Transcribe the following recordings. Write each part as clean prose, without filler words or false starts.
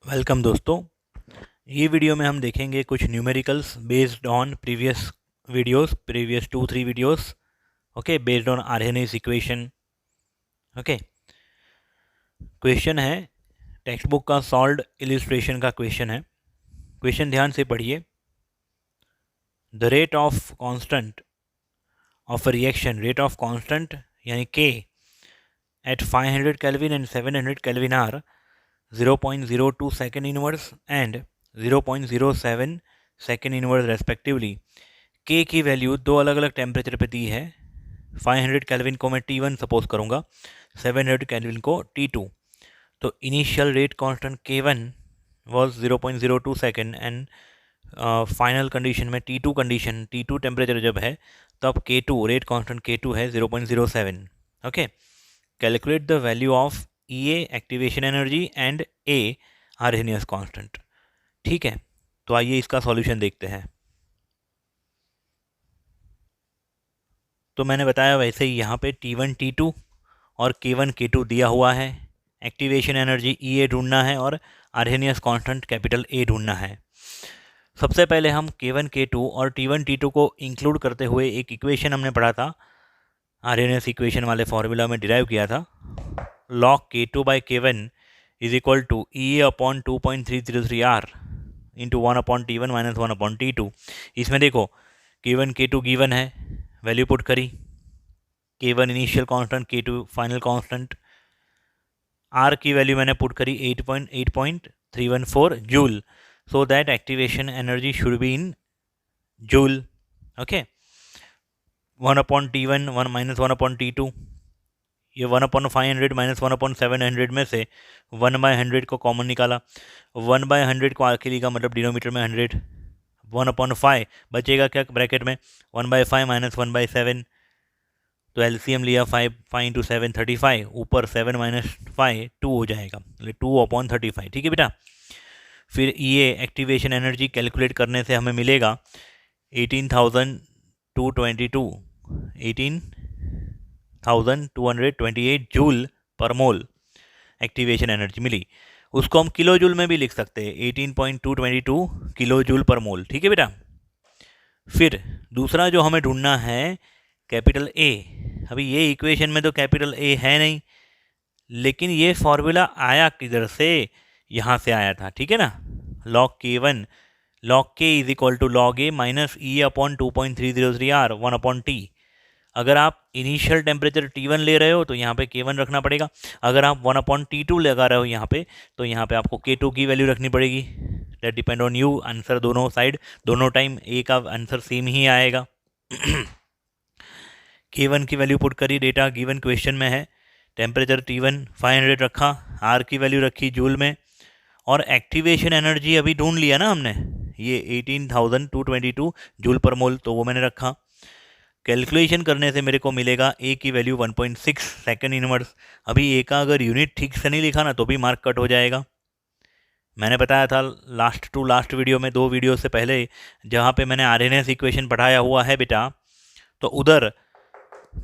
Welcome दोस्तों। ये video में हम देखेंगे कुछ numericals based on previous 2-3 videos. Okay, based on Arrhenius equation. Okay, question है टेक्स्ट बुक का सॉल्व्ड इलिस्ट्रेशन का क्वेश्चन है। क्वेश्चन ध्यान से पढ़िए। The rate of constant of reaction, rate of constant यानी K at 500 kelvin and 700 kelvin are 0.02 second inverse and 0.07 second inverse respectively. K की value दो अलग अलग टेम्परेचर पे दी है। 500 केल्विन को मैं T1 सपोज करूँगा, 700 केल्विन को T2। तो initial rate constant K1 was 0.02 second and final condition में T2 टेम्परेचर जब है तब K2 रेट कांस्टेंट K2 है 0.07। Okay, calculate the value of EA activation energy and A Arrhenius constant. ठीक है, तो आइए इसका सॉल्यूशन देखते हैं। तो मैंने बताया वैसे ही यहाँ पे T1 T2 और K1 K2 दिया हुआ है। एक्टिवेशन एनर्जी EA ढूंढना है और आर्हेनियस कांस्टेंट कैपिटल A ढूंढना है। सबसे पहले हम K1 K2 और T1 T2 को इंक्लूड करते हुए एक इक्वेशन हमने पढ़ा था, आर्हेनियस इक्वेशन वाले फॉर्मूला में डिराइव किया था। log K2 by K1 is equal to EA upon 2.303 R into 1 upon T1 minus 1 upon T2। इसमें देखो K1 K2 गिवन है, वैल्यू पुट करी। K1 initial constant, K2 final constant. R की value मैंने put करी 8.314 joule, so that activation energy should be in joule. Okay, 1 upon T1 1 minus 1 upon T2, ये 1 upon 500 minus 1 upon 700 में से 1/100 को common निकाला। 1/100 को आखिरी का मतलब डिनोमीटर में 100, 1 अपॉन 5 बचेगा क्या ब्रैकेट में, 1/5 माइनस 1/7। तो एलसीएम लिया 5 इंटू 7 35, ऊपर 7 माइनस 5 2 हो जाएगा, 2 अपॉन 35। ठीक है बेटा। फिर ये एक्टिवेशन एनर्जी कैलकुलेट करने से हमें मिलेगा 18,228 जूल पर मोल एक्टिवेशन एनर्जी मिली। उसको हम किलो जूल में भी लिख सकते हैं, 18.222 किलो जूल पर मोल। ठीक है बेटा। फिर दूसरा जो हमें ढूंढना है कैपिटल ए। अभी ये इक्वेशन में तो कैपिटल ए है नहीं, लेकिन ये फॉर्मूला आया किधर से, यहाँ से आया था। ठीक है ना। log K1 log K is equal to log A minus E upon 2.303 R 1 upon T। अगर आप इनिशियल टेम्परेचर T1 ले रहे हो तो यहाँ पे K1 रखना पड़ेगा। अगर आप 1 अपॉन T2 लगा रहे हो यहाँ पे, तो यहाँ पे आपको K2 की वैल्यू रखनी पड़ेगी। That depend on you. Answer दोनों साइड, दोनों टाइम ए का आंसर सेम ही आएगा। K1 की वैल्यू पुट करी, डेटा गिवन क्वेश्चन में है। टेम्परेचर T1 500 रखा, R की वैल्यू रखी जूल में, और एक्टिवेशन एनर्जी अभी ढूंढ लिया ना हमने, ये 18,222 जूल पर मोल, तो वो मैंने रखा। कैलकुलेशन करने से मेरे को मिलेगा ए की वैल्यू 1.6 सेकेंड इनवर्स। अभी ए का अगर यूनिट ठीक से नहीं लिखा ना तो भी मार्क कट हो जाएगा। मैंने बताया था लास्ट वीडियो में, 2 वीडियो से पहले, जहाँ पे मैंने आरएनएस इक्वेशन पढ़ाया हुआ है बेटा, तो उधर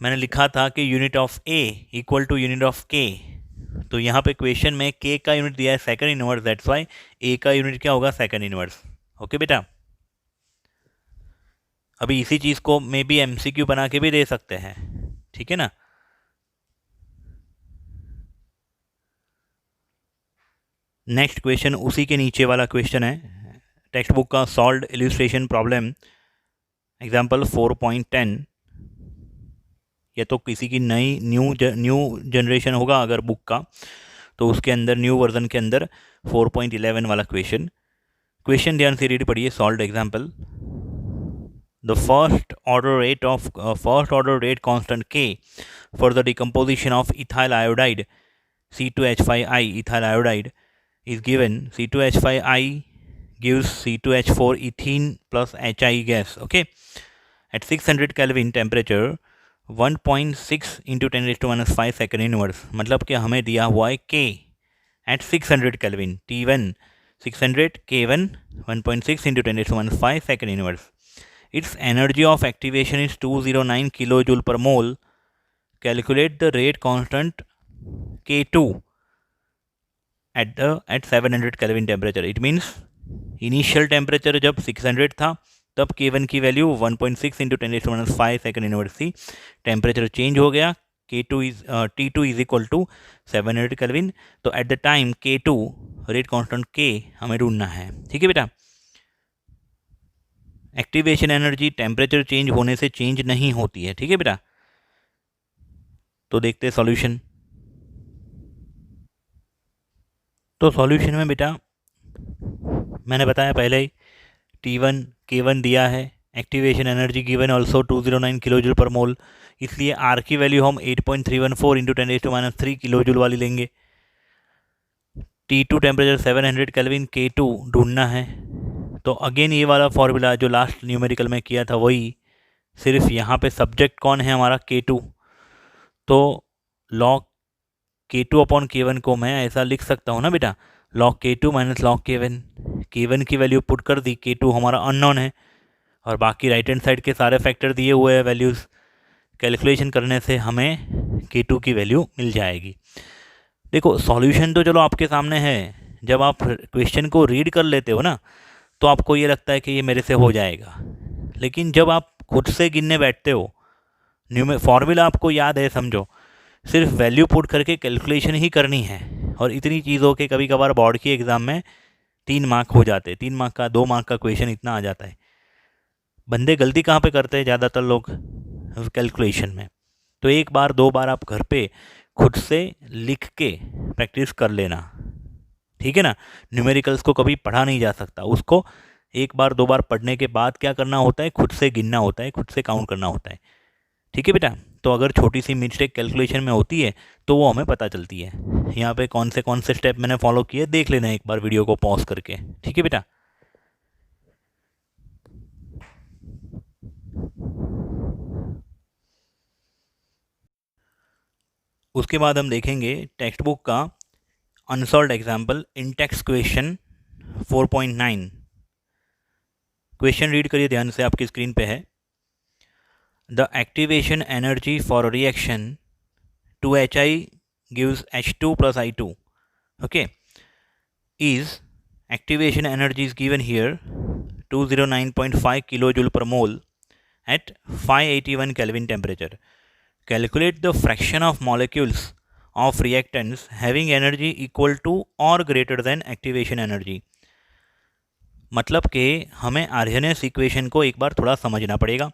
मैंने लिखा था कि unit of A equal to unit of K. तो यहाँ पे क्वेश्चन में के का यूनिट दिया है सेकंड इनवर्स, दैट्स वाई ए का यूनिट क्या होगा, सेकंड इनवर्स। ओके बेटा। अभी इसी चीज़ को मे बी एमसीक्यू बना के भी दे सकते हैं। ठीक है ना। नेक्स्ट क्वेश्चन उसी के नीचे वाला क्वेश्चन है, टेक्स्ट बुक का सॉल्व्ड इल्यूस्ट्रेशन प्रॉब्लम एग्जाम्पल 4.10। या तो किसी की नई न्यू जनरेशन होगा अगर बुक का, तो उसके अंदर न्यू वर्जन के अंदर 4.11 वाला क्वेश्चन ध्यान से रीड पढ़िए। Solved example. The first order rate constant K for the decomposition of ethyl iodide C2H5i ethyl iodide is given. C2H5i gives C2H4 ethene plus HI gas. Okay, at 600 Kelvin temperature 1.6 into 10 raised to minus 5 second inverse। मतलब कि हमें दिया हुआ है K at 600 Kelvin, T1 600, K1 1.6 into 10 raised to minus 5 second inverse। Its energy of activation is 209 kilojoule per mole. Calculate the rate constant K2 at 700 kelvin temperature. It means initial temperature जब 600 था तब K1 की value 1.6 into 10⁻⁵ second university temperature change हो गया, T2 is equal to 700 kelvin. तो at the time K2 rate constant K हमें ढूंढना है। ठीक है बेटा, एक्टिवेशन एनर्जी टेम्परेचर चेंज होने से चेंज नहीं होती है। ठीक है बेटा, तो देखते हैं सॉल्यूशन। तो सॉल्यूशन में बेटा मैंने बताया पहले ही T1 K1 दिया है, activation energy given also 209 kilo joule per mole, इसलिए R की वैल्यू हम 8.314 इंटू 10⁻³ किलो जूल वाली लेंगे। T2 टेम्परेचर 700 केल्विन, K2 ढूंढना है। तो अगेन ये वाला फॉर्मूला जो लास्ट न्यूमेरिकल में किया था वही, सिर्फ यहाँ पे सब्जेक्ट कौन है हमारा K2, तो log K2 अपॉन K1 को मैं ऐसा लिख सकता हूँ ना बेटा, log K2 minus log K1। K1 की वैल्यू पुट कर दी, K2 हमारा अननोन है और बाकी राइट हैंड साइड के सारे फैक्टर दिए हुए हैं, वैल्यूज़ कैलकुलेशन करने से हमें K2 की वैल्यू मिल जाएगी। देखो सॉल्यूशन तो चलो आपके सामने है, जब आप क्वेश्चन को रीड कर लेते हो ना तो आपको ये लगता है कि ये मेरे से हो जाएगा, लेकिन जब आप खुद से गिनने बैठते हो, फॉर्मूला आपको याद है समझो, सिर्फ वैल्यू पुट करके कैलकुलेशन ही करनी है। और इतनी चीज़ों के कभी कभार बोर्ड की एग्ज़ाम में 3 मार्क हो जाते हैं, 3 मार्क का 2 मार्क का क्वेश्चन इतना आ जाता है। बंदे गलती कहाँ पे करते हैं ज़्यादातर लोग, कैलकुलेशन में। तो एक बार 2 बार आप घर पे खुद से लिख के प्रैक्टिस कर लेना, ठीक है ना। न्यूमेरिकल्स को कभी पढ़ा नहीं जा सकता, उसको एक बार 2 बार पढ़ने के बाद क्या करना होता है, खुद से गिनना होता है, खुद से काउंट करना होता है। ठीक है बेटा, तो अगर छोटी सी मिस्टेक कैलकुलेशन में होती है तो वो हमें पता चलती है। यहाँ पे कौन से स्टेप मैंने फॉलो किए देख लेना एक बार वीडियो को पॉज करके। ठीक है बेटा, उसके बाद हम देखेंगे टेक्स्ट बुक का unsolved example in text question 4.9। Question read करिए ध्यान से, आपकी स्क्रीन पे है। The activation energy for reaction 2HI gives H2 plus I2, okay, is activation energy is given here 209.5 kilojoule per mole at 581 Kelvin temperature. Calculate the fraction of molecules of reactants having energy equal to or greater than activation energy. मतलब कि हमें Arrhenius equation को एक बार थोड़ा समझना पड़ेगा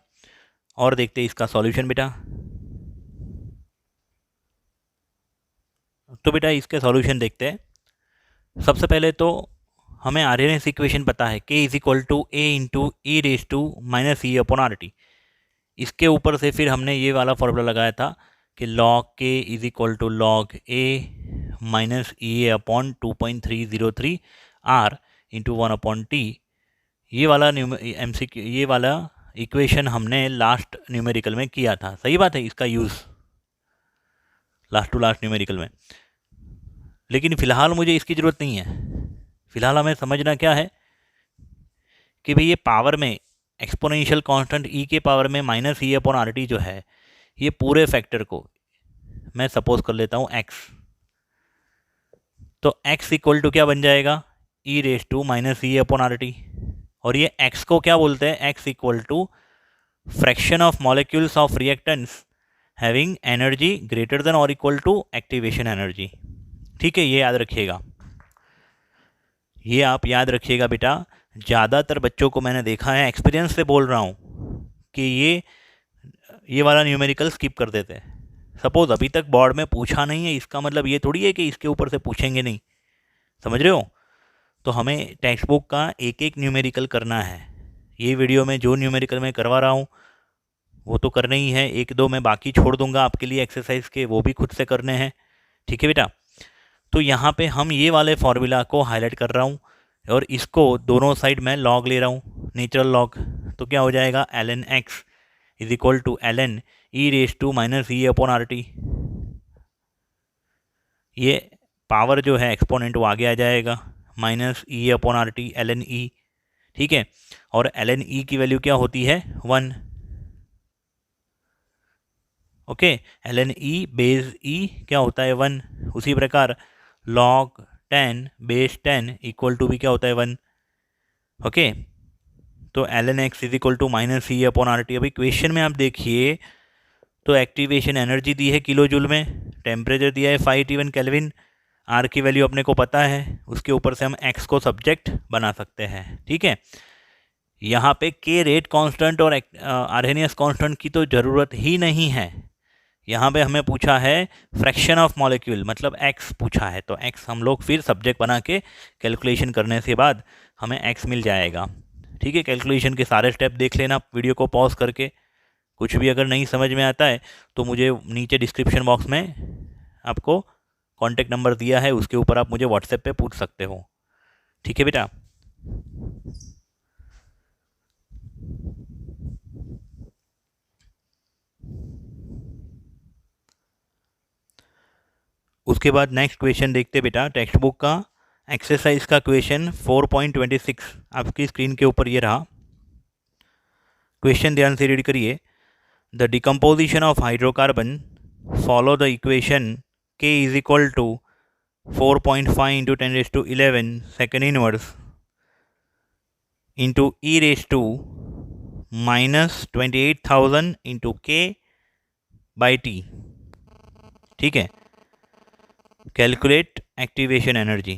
और देखते हैं इसका सॉल्यूशन बेटा। तो बेटा इसके सॉल्यूशन देखते हैं। सबसे पहले तो हमें आर्हेनियस इक्वेशन पता है, K is equal to A into e race to minus E upon RT। इसके ऊपर से फिर हमने ये वाला फॉर्मूला लगाया था कि log K is equal to log A minus E A upon 2.303 R into 1 upon T। ये वाला ये वाला इक्वेशन हमने लास्ट न्यूमेरिकल में किया था, सही बात है, इसका use last to last numerical में। लेकिन फ़िलहाल मुझे इसकी ज़रूरत नहीं है। फ़िलहाल हमें समझना क्या है कि भाई ये पावर में एक्सपोनेंशियल कांस्टेंट e के पावर में माइनस ई अपॉन RT जो है, ये पूरे फैक्टर को मैं सपोज कर लेता हूँ x। तो x इक्वल टू क्या बन जाएगा, e raise to minus E upon RT। और ये x को क्या बोलते हैं, x equal to fraction of molecules of reactants having energy greater than और इक्वल टू एक्टिवेशन एनर्जी। ठीक है, ये याद रखिएगा, ये आप याद रखिएगा बेटा। ज़्यादातर बच्चों को मैंने देखा है, एक्सपीरियंस से बोल रहा हूँ, कि ये वाला न्यूमेरिकल स्किप कर देते हैं। सपोज अभी तक बोर्ड में पूछा नहीं है, इसका मतलब ये थोड़ी है कि इसके ऊपर से पूछेंगे नहीं, समझ रहे हो। तो हमें टेक्स्ट बुक का एक एक न्यूमेरिकल करना है। ये वीडियो में जो न्यूमेरिकल मैं करवा रहा हूँ वो तो करने ही है, एक दो मैं बाकी छोड़ दूंगा आपके लिए एक्सरसाइज के, वो भी खुद से करने हैं। ठीक है बेटा, तो यहाँ पे हम ये वाले फार्मूला को हाईलाइट कर रहा हूँ और इसको दोनों साइड में लॉग ले रहा हूँ, नेचुरल लॉग। तो क्या हो जाएगा, ln x is equal to ln e race to minus E upon RT। ये पावर जो है एक्सपोनेंट वो आगे आ जाएगा, minus E upon RT ln e। ठीक है, और ln e की वैल्यू क्या होती है, 1। Okay, ln e base e क्या होता है, 1। उसी प्रकार log 10 बेस 10 इक्वल टू भी क्या होता है 1। ओके, तो ln x is equal to minus E upon R T. अभी क्वेश्चन में आप देखिए तो एक्टिवेशन एनर्जी दी है किलो जूल में, टेम्परेचर दिया है 5T1 केल्विन, आर की वैल्यू अपने को पता है, उसके ऊपर से हम एक्स को सब्जेक्ट बना सकते हैं। ठीक है, यहाँ पे के रेट कांस्टेंट और आर्हेनियस कांस्टेंट की तो ज़रूरत ही नहीं है। यहाँ पे हमें पूछा है फ्रैक्शन ऑफ मॉलिक्यूल, मतलब एक्स पूछा है, तो एक्स हम लोग फिर सब्जेक्ट बना के कैलकुलेशन करने से बाद हमें एक्स मिल जाएगा। ठीक है, कैलकुलेशन के सारे स्टेप देख लेना वीडियो को पॉज करके। कुछ भी अगर नहीं समझ में आता है तो मुझे नीचे डिस्क्रिप्शन बॉक्स में आपको कॉन्टेक्ट नंबर दिया है, उसके ऊपर आप मुझे व्हाट्सएप पे पूछ सकते हो। ठीक है बेटा। उसके बाद नेक्स्ट क्वेश्चन देखते बेटा, टेक्स्ट बुक का एक्सरसाइज का क्वेश्चन 4.26 आपकी स्क्रीन के ऊपर ये रहा। क्वेश्चन ध्यान से रीड करिए। The decomposition of hydrocarbon follow the equation K is equal to 4.5 into 10⁻11 second inverse into e race to minus 28,000 into K by T. ठीक है, कैलकुलेट एक्टिवेशन एनर्जी।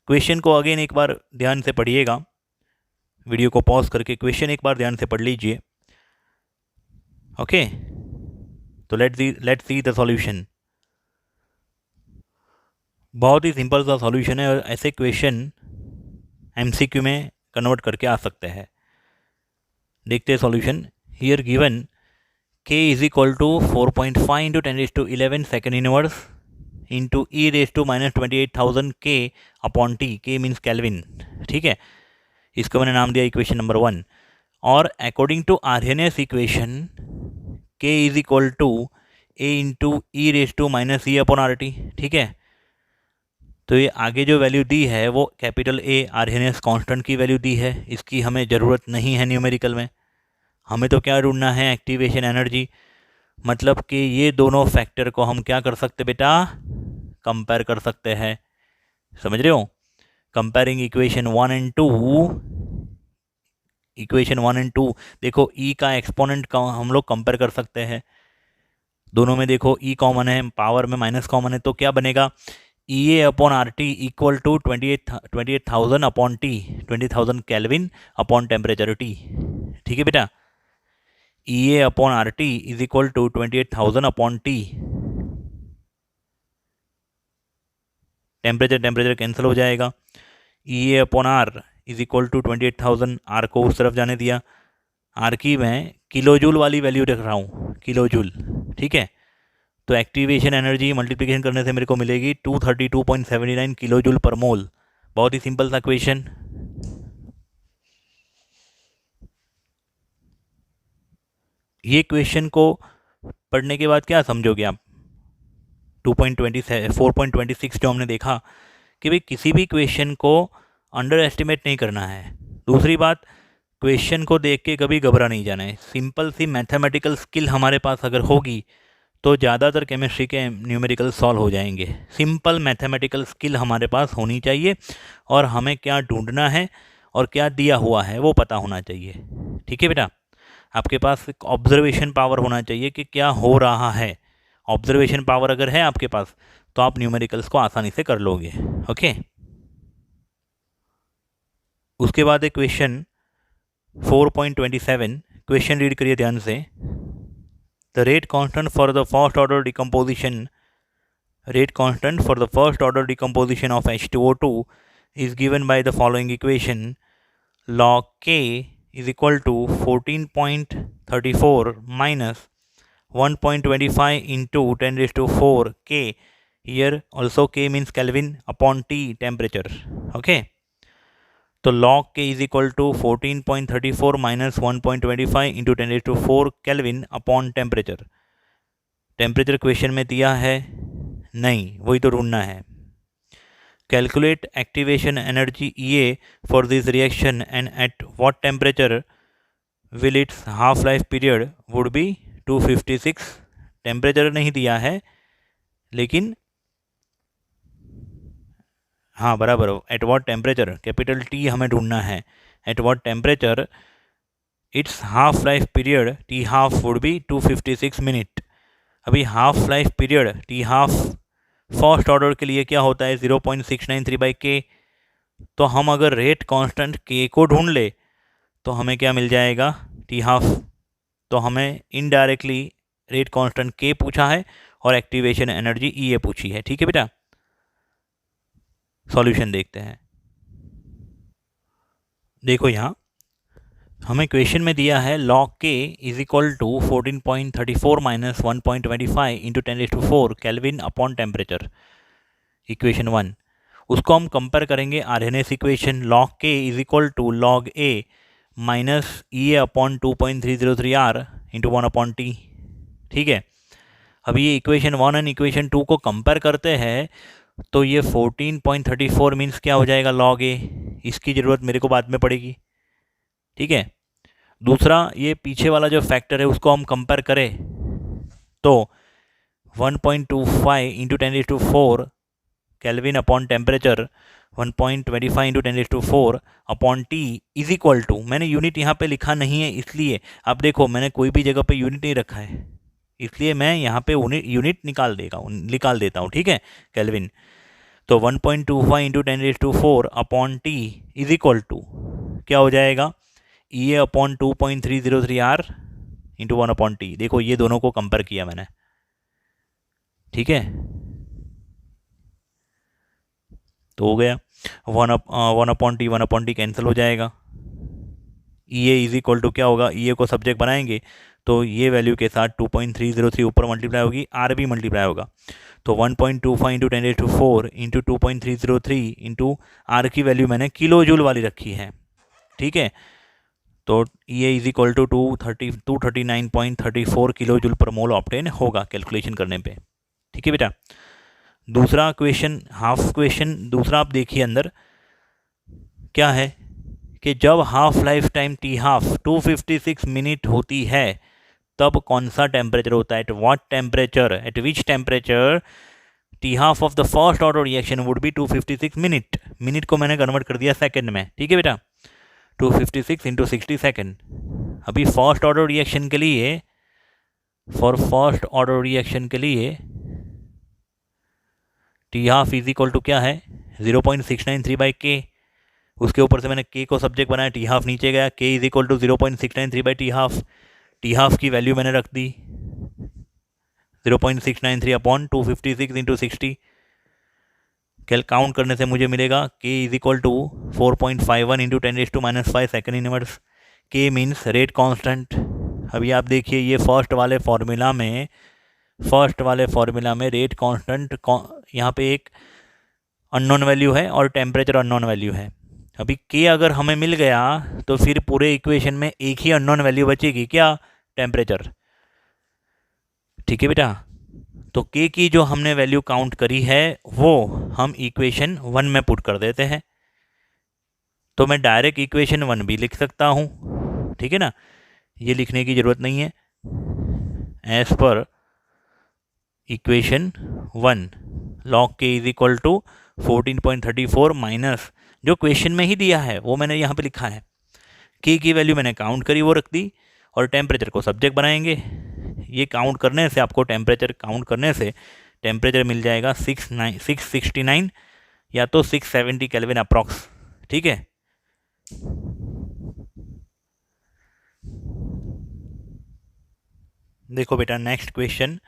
क्वेश्चन को अगेन एक बार ध्यान से पढ़िएगा, वीडियो को पॉज करके क्वेश्चन एक बार ध्यान से पढ़ लीजिए। ओके, तो लेट्स सी द सॉल्यूशन। बहुत ही सिंपल सा सॉल्यूशन है और ऐसे क्वेश्चन एमसीक्यू में कन्वर्ट करके आ सकते हैं। देखते हैं solution. Here given K is equal to 4.5 into 10⁻11 second inverse into e race to minus 28,000 K upon T. K means kelvin. ठीक है, इसको मैंने नाम दिया इक्वेशन नंबर 1। और according to Arrhenius equation K is equal to A into e race to minus E upon R T. ठीक है, तो ये आगे जो वैल्यू दी है वो कैपिटल A आर्हेनियस कांस्टेंट की वैल्यू दी है, इसकी हमें ज़रूरत नहीं है न्यूमेरिकल में। हमें तो क्या ढूंढना है, एक्टिवेशन एनर्जी। मतलब कि ये दोनों फैक्टर को हम क्या कर सकते बेटा, कंपेयर कर सकते हैं। समझ रहे हो, comparing equation 1 and 2। Equation 1 and 2 देखो, ई का एक्सपोनेंट का हम लोग कंपेयर कर सकते हैं। दोनों में देखो ई कॉमन है, पावर में माइनस कॉमन है, तो क्या बनेगा, E A upon R T equal to 28,000 upon T, 20,000 kelvin upon temperature T. ठीक है बेटा, E A upon R T is equal to 28,000 upon T. Temperature cancel हो जाएगा। E A upon R is equal to 28,000, R को उस तरफ जाने दिया। आर की मैं किलोजूल वाली वैल्यू रख रहा हूँ, किलोजूल। ठीक है, तो एक्टिवेशन एनर्जी मल्टीप्लिकेशन करने से मेरे को मिलेगी 232.79 किलोजूल पर मोल। बहुत ही सिंपल सा क्वेश्चन। ये क्वेश्चन को पढ़ने के बाद क्या समझोगे आप, 4.26 जो हमने देखा कि भाई किसी भी क्वेश्चन को अंडर एस्टिमेट नहीं करना है। दूसरी बात, क्वेश्चन को देख के कभी घबरा नहीं जाना है। सिंपल सी मैथमेटिकल स्किल हमारे पास अगर होगी तो ज़्यादातर केमिस्ट्री के न्यूमेरिकल सॉल्व हो जाएंगे। सिंपल मैथमेटिकल स्किल हमारे पास होनी चाहिए और हमें क्या ढूंढना है और क्या दिया हुआ है वो पता होना चाहिए। ठीक है बेटा, आपके पास एक ऑब्जर्वेशन पावर होना चाहिए कि क्या हो रहा है। ऑब्जर्वेशन पावर अगर है आपके पास तो आप न्यूमेरिकल्स को आसानी से कर लोगे। ओके, उसके बाद एक क्वेश्चन 4.27, क्वेश्चन रीड करिए ध्यान से। The rate constant for the first order decomposition of H2O2 is given by the following equation. Log K is equal to 14.34 minus 1.25 into 10 raised to 4 K. Here also K means Kelvin upon T temperature. Okay, तो log K is equal to 14.34 minus 1.25 into 10 raised to 4 kelvin upon temperature. Temperature question में दिया है नहीं, वही तो ढूंढना है। Calculate activation energy EA for this reaction and at what temperature will its half life period would be 256। Temperature नहीं दिया है लेकिन हाँ बराबर, at what temperature, capital T हमें ढूंढना है, at what temperature its half life period T half would be 256 minute. अभी half life period T half first order के लिए क्या होता है 0.693/k। तो हम अगर रेट कांस्टेंट के को ढूंढ ले तो हमें क्या मिल जाएगा टी हाफ। तो हमें इनडायरेक्टली रेट कांस्टेंट के पूछा है और एक्टिवेशन एनर्जी ई ए पूछी है। ठीक है बेटा, सॉल्यूशन देखते हैं। देखो यहाँ हमें क्वेश्चन में दिया है log k is equal to 14.34 minus 1.25 into 10⁴ kelvin upon temperature, equation 1। उसको हम कंपेयर करेंगे Arrhenius equation log k is equal to log a minus E A upon 2.303 r into 1/t। ठीक है, अभी ये इक्वेशन 1 एंड इक्वेशन 2 को compare करते हैं तो ये 14.34 मीन्स क्या हो जाएगा log a, इसकी ज़रूरत मेरे को बाद में पड़ेगी। ठीक है, दूसरा ये पीछे वाला जो फैक्टर है उसको हम कंपेयर करें तो 1.25 into 10⁴ kelvin upon temperature 1.25 into 10⁴ upon T is equal to, मैंने यूनिट यहाँ पे लिखा नहीं है इसलिए, अब देखो मैंने कोई भी जगह पे यूनिट नहीं रखा है इसलिए मैं यहाँ पे यूनिट निकाल देता हूँ। ठीक है, केल्विन, तो 1.25 into 10⁴ upon T is equal to क्या हो जाएगा E A upon 2.303 r into 1/t। देखो ये दोनों को कंपेयर किया मैंने। ठीक है, तो हो गया 1/t कैंसिल हो जाएगा। E A is equal to क्या होगा, ई ए को सब्जेक्ट बनाएंगे तो ये वैल्यू के साथ 2.303 ऊपर मल्टीप्लाई होगी, आर भी मल्टीप्लाई होगा, तो 1.25 इंटू 10⁴ इंटू 2.303 इंटू आर की वैल्यू मैंने किलो जूल वाली रखी है। ठीक है, तो E A is equal to 239.34 kilo joule per mole obtain होगा कैलकुलेशन करने पे। ठीक है बेटा, दूसरा क्वेश्चन हाफ क्वेश्चन दूसरा आप देखिए अंदर क्या है कि जब half life time T half 256 minute होती है तब कौन सा टेम्परेचर होता है, eight what temperature, eight which temperature T half of the first order reaction would be 256 minute. Minute को मैंने कन्वर्ट कर दिया सेकंड में। ठीक है बेटा, 256 इंटू 60 सेकेंड। अभी फर्स्ट ऑर्डर रिएक्शन के लिए, फॉर फर्स्ट ऑर्डर रिएक्शन के लिए T half is equal to क्या है 0.693/k, उसके ऊपर से मैंने k को सब्जेक्ट बनाया, टी हाफ नीचे गया, k is equal to 0.693/t half, T half की वैल्यू मैंने रख दी 0.693 अपॉन 256 इंटू 60। कैल काउंट करने से मुझे मिलेगा k is equal to 4.51 into 10⁻⁵ second inverse. k means rate constant. अभी आप देखिए ये फर्स्ट वाले फॉर्मूला में रेट कांस्टेंट यहाँ पे एक अननोन वैल्यू है और टेम्परेचर अननोन वैल्यू है। अभी k अगर हमें मिल गया तो फिर पूरे इक्वेशन में एक ही अननोन वैल्यू बचेगी, क्या, टेम्परेचर। ठीक है बेटा, तो k की जो हमने वैल्यू काउंट करी है वो हम इक्वेशन 1 में पुट कर देते हैं, तो मैं डायरेक्ट इक्वेशन 1 भी लिख सकता हूँ। ठीक है ना, ये लिखने की ज़रूरत नहीं है। As per equation 1 log k is equal to 14.34 minus जो क्वेश्चन में ही दिया है वो मैंने यहाँ पे लिखा है, k की वैल्यू मैंने काउंट करी वो रख दी और टेम्परेचर को सब्जेक्ट बनाएंगे। ये काउंट करने से आपको टेम्परेचर मिल जाएगा 669 या तो 670 केल्विन अप्रॉक्स। ठीक है, देखो बेटा next question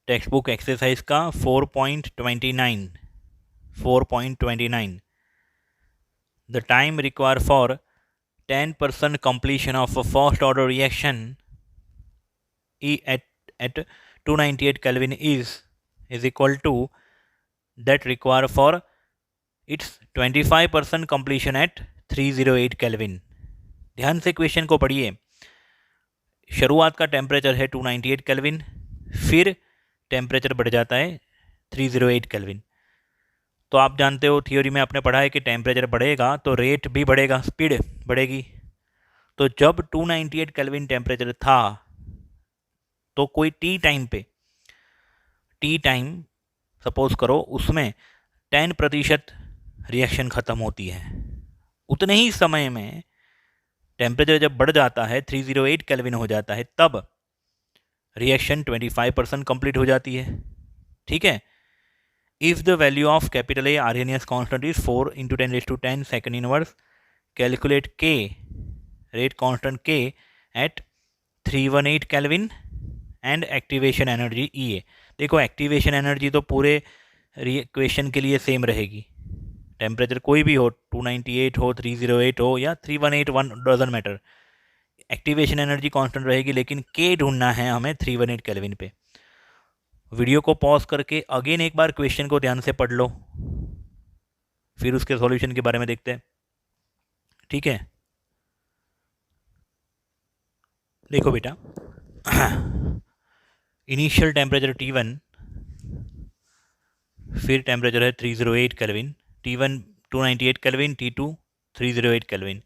text book exercise का 4.29 the time require for 10% completion of a first order reaction at 298 Kelvin is equal to that require for its 25% completion at 308 Kelvin। ध्यान से क्वेश्चन को पढ़िए। शुरुआत का टेम्परेचर है 298 केल्विन, फिर टेम्परेचर बढ़ जाता है 308 केल्विन। तो आप जानते हो थियोरी में आपने पढ़ा है कि टेम्परेचर बढ़ेगा तो रेट भी बढ़ेगा, स्पीड बढ़ेगी। तो जब 298 केल्विन टेम्परेचर था तो कोई टी टाइम सपोज करो उसमें 10% रिएक्शन ख़त्म होती है। उतने ही समय में टेम्परेचर जब बढ़ जाता है 308 केल्विन हो जाता है, तब रिएक्शन 25% कंप्लीट हो जाती है। ठीक है। If the value of capital A Arrhenius constant is 4 into 10⁻10 second inverse, calculate K rate constant K at 318 kelvin and activation energy E A. देखो एक्टिवेशन एनर्जी तो पूरे इक्वेशन के लिए सेम रहेगी, टेम्परेचर कोई भी हो, 298 हो, 308 हो या 318, doesn't matter, activation energy constant रहेगी, लेकिन के ढूंढना है हमें 318 केल्विन पे। वीडियो को पॉज करके अगेन एक बार क्वेश्चन को ध्यान से पढ़ लो, फिर उसके सॉल्यूशन के बारे में देखते हैं। ठीक है, देखो बेटा, इनिशियल टेम्परेचर T1, फिर टेम्परेचर है 308 kelvin, T1 298 kelvin, T2 308 kelvin.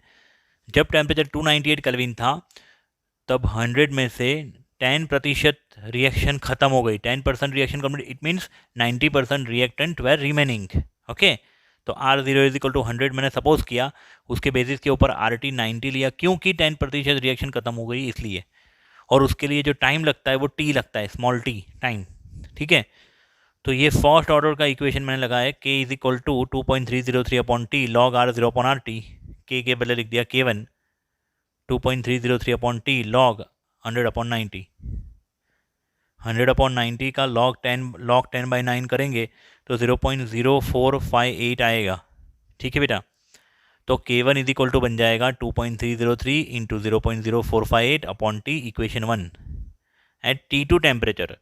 जब टेम्परेचर 298 केल्विन था तब 100 में से 10% रिएक्शन खत्म हो गई, 10% reaction complete, it means 90% reactant were remaining. Okay, तो R0 इज इक्वल टू 100 मैंने सपोज किया, उसके बेसिस के ऊपर RT 90 लिया, क्योंकि 10% रिएक्शन खत्म हो गई इसलिए, और उसके लिए जो टाइम लगता है वो T लगता है, स्मॉल t टाइम। ठीक है, तो ये फर्स्ट ऑर्डर का इक्वेशन मैंने लगाया, k is equal to 2.303 upon T log R0 upon RT, के बदले लिख दिया K1 2.303 upon T log 100 upon 90, 100 upon 90 का लॉग 10/9 करेंगे तो 0.0458 आएगा। ठीक है बेटा, तो K1 इज इक्वल टू बन जाएगा 2.303 into 0.0458 upon T, equation 1। At T2 temperature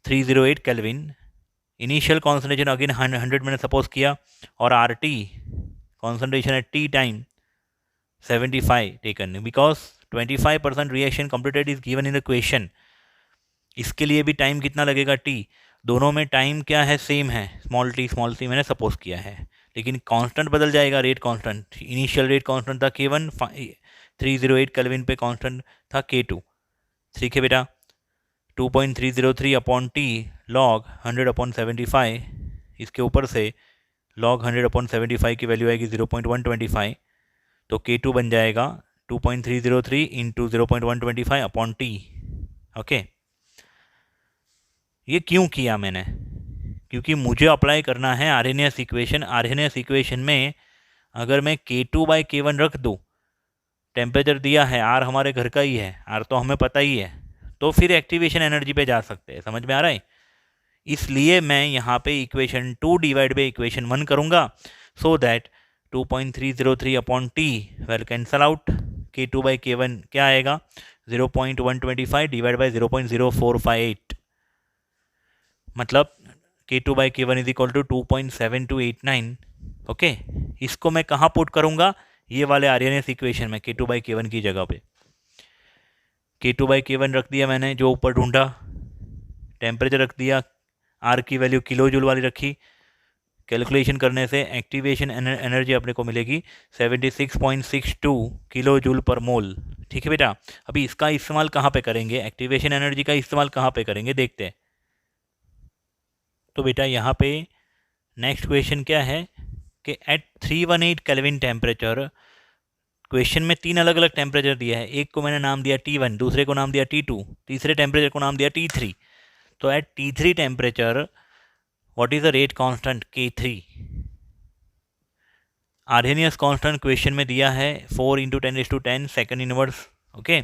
308 kelvin, initial concentration again 100 मैंने सपोज किया, और RT concentration at T time 75 taken, because 25% reaction completed is given in the question. इसके लिए भी टाइम कितना लगेगा T, दोनों में टाइम क्या है, सेम है, स्मॉल t मैंने सपोज किया है, लेकिन कांस्टेंट बदल जाएगा, rate constant, initial rate constant था K1, 308 केल्विन पे कांस्टेंट था K2। ठीक है बेटा, 2.303 अपॉन टी लॉग 100 अपॉन 75, इसके ऊपर से लॉग 100 अपॉन 75 की वैल्यू आएगी 0.125, तो K2 बन जाएगा 2.303 इंटू 0.125 अपॉन टी। ओके, ये क्यों किया मैंने, क्योंकि मुझे अप्लाई करना है आर्हेनियस इक्वेशन। आर्हेनियस इक्वेशन में अगर मैं K2/K1 रख दूँ, टेम्परेचर दिया है, R हमारे घर का ही है, R तो हमें पता ही है, तो फिर एक्टिवेशन एनर्जी पे जा सकते हैं। समझ में आ रहा है? इसलिए मैं यहाँ पे इक्वेशन 2 डिवाइड बाई इक्वेशन 1 करूँगा, so that 2.303 upon T well cancel out, K2/K1 क्या आएगा, 0.125 डिवाइड बाई 0.0458, मतलब K2/K1 is equal to 2.7289। Okay, इसको मैं कहाँ पुट करूँगा, ये वाले आर्हेनियस इक्वेशन में, K2/K1 की जगह पे। K2/K1 रख दिया मैंने, जो ऊपर ढूंढा, टेम्परेचर रख दिया, R की वैल्यू किलो जूल वाली रखी, कैलकुलेशन करने से एक्टिवेशन एनर्जी अपने को मिलेगी 76.62 किलो जूल पर मोल। ठीक है बेटा, अभी इसका इस्तेमाल कहाँ पे करेंगे, एक्टिवेशन एनर्जी का इस्तेमाल कहाँ पे करेंगे, देखते हैं। तो बेटा यहाँ पे नेक्स्ट क्वेश्चन क्या है कि एट 318 केल्विन टेम्परेचर, क्वेश्चन में 3 अलग अलग टेम्परेचर दिया है, एक को मैंने नाम दिया T1, दूसरे को नाम दिया T2, तीसरे टेम्परेचर को नाम दिया T3। तो at T3 temperature what is the rate constant K3, Arrhenius constant question में दिया है 4 into 10⁻10 second inverse. Okay,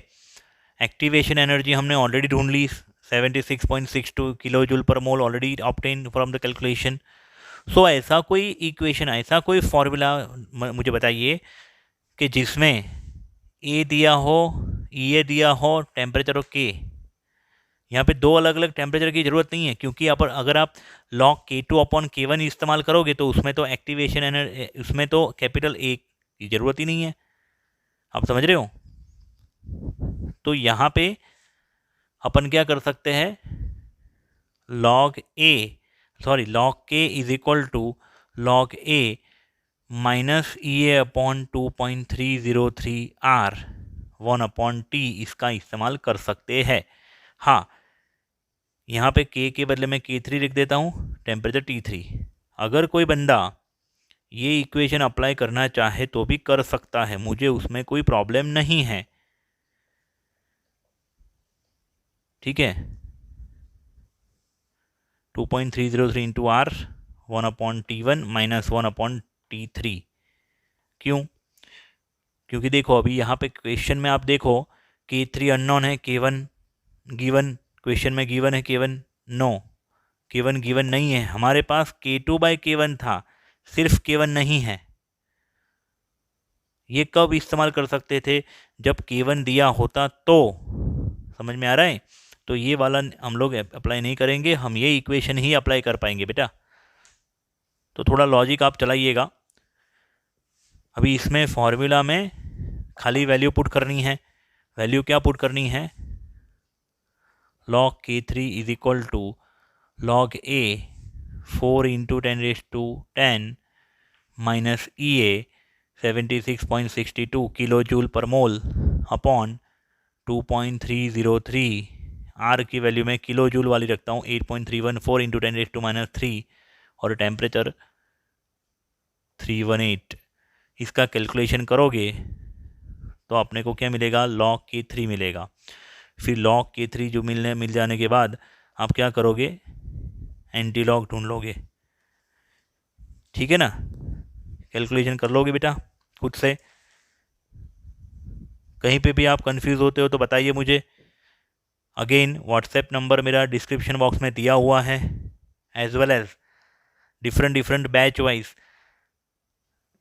activation energy हमने ऑलरेडी ढूंढ ली, 76.62 kilo joule per mole already obtain from the calculation. So ऐसा कोई इक्वेशन, ऐसा कोई फॉर्मूला मुझे बताइए कि जिसमें ए दिया हो, ई दिया हो, टेम्परेचर और के, यहाँ पे दो अलग अलग टेम्परेचर की ज़रूरत नहीं है, क्योंकि यहाँ पर अगर आप लॉग K2 अपॉन K1 इस्तेमाल करोगे तो उसमें तो एक्टिवेशन एनर्जी, उसमें तो कैपिटल ए की ज़रूरत ही नहीं है। आप समझ रहे हो? तो यहाँ पे अपन क्या कर सकते हैं, log K is equal to log A minus E upon 2.303 R 1 upon T, इसका इस्तेमाल कर सकते हैं। हाँ, यहाँ पे K के बदले में K3 लिख देता हूँ, टेम्परेचर T3। अगर कोई बंदा ये इक्वेशन अप्लाई करना चाहे तो भी कर सकता है, मुझे उसमें कोई प्रॉब्लम नहीं है। ठीक है, 2.303 into are 1/T1 minus 1/T3। क्यों? क्योंकि देखो अभी यहाँ पे क्वेश्चन में आप देखो K3 अननोन है, K1 गिवन, क्वेश्चन में गिवन है K1 नो, K1 गिवन नहीं है। हमारे पास K2/K1 था, सिर्फ K1 नहीं है। ये कब इस्तेमाल कर सकते थे? जब K1 दिया होता तो। समझ में आ रहा है? तो ये वाला हम लोग अप्लाई नहीं करेंगे, हम ये इक्वेशन ही अप्लाई कर पाएंगे बेटा। तो थोड़ा लॉजिक आप चलाइएगा। अभी इसमें फॉर्मूला में खाली वैल्यू पुट करनी है। वैल्यू क्या पुट करनी है? log K3 is equal to log A 4 into 10⁻10 minus EA 76.62 kilo joule per mole upon 2.303। R की वैल्यू में किलो जूल वाली रखता हूँ, 8.314 इंटू 10⁻³ और टेम्परेचर 318। इसका कैलकुलेशन करोगे तो अपने को क्या मिलेगा? log K3 मिलेगा। फिर log K3 जो मिल जाने के बाद आप क्या करोगे? एंटी लॉग ढूंढ लोगे। ठीक है ना? कैलकुलेशन कर लोगे बेटा खुद से। कहीं पे भी आप कंफ्यूज होते हो तो बताइए मुझे। अगेन व्हाट्सएप नंबर मेरा डिस्क्रिप्शन बॉक्स में दिया हुआ है, as well as different batch wise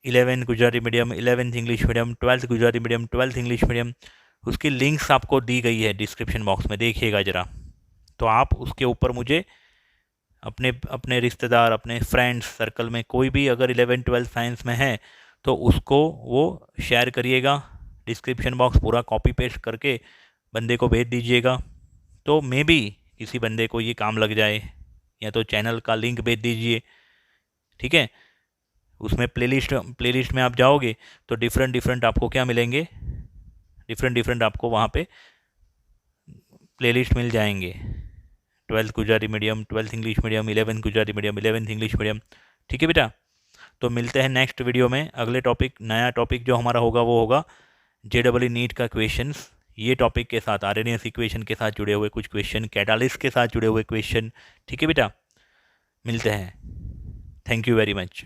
11 Gujarati medium, 11th English medium, 12th Gujarati medium, 12th English medium, उसकी लिंक्स आपको दी गई है डिस्क्रिप्शन बॉक्स में, देखिएगा ज़रा। तो आप उसके ऊपर मुझे अपने रिश्तेदार, अपने फ्रेंड्स सर्कल में कोई भी अगर 11th 12th साइंस में है तो उसको वो शेयर करिएगा। डिस्क्रिप्शन बॉक्स पूरा कॉपी पेस्ट करके बंदे को भेज दीजिएगा, तो मे बी किसी बंदे को ये काम लग जाए। या तो चैनल का लिंक भेज दीजिए। ठीक है, उसमें प्लेलिस्ट में आप जाओगे तो डिफरेंट आपको क्या मिलेंगे? डिफरेंट आपको वहाँ पे प्लेलिस्ट मिल जाएंगे। 12th Gujarati medium, 12th English medium, 11th Gujarati medium, 11th English medium. ठीक है बेटा, तो मिलते हैं नेक्स्ट वीडियो में। अगले टॉपिक, नया टॉपिक जो हमारा होगा वो होगा JEE नीट का क्वेश्चंस। ये टॉपिक के साथ आरएनएस इक्वेशन के साथ जुड़े हुए कुछ क्वेश्चन, कैटालिस्ट के साथ जुड़े हुए क्वेश्चन। ठीक है बेटा, मिलते हैं। Thank you very much.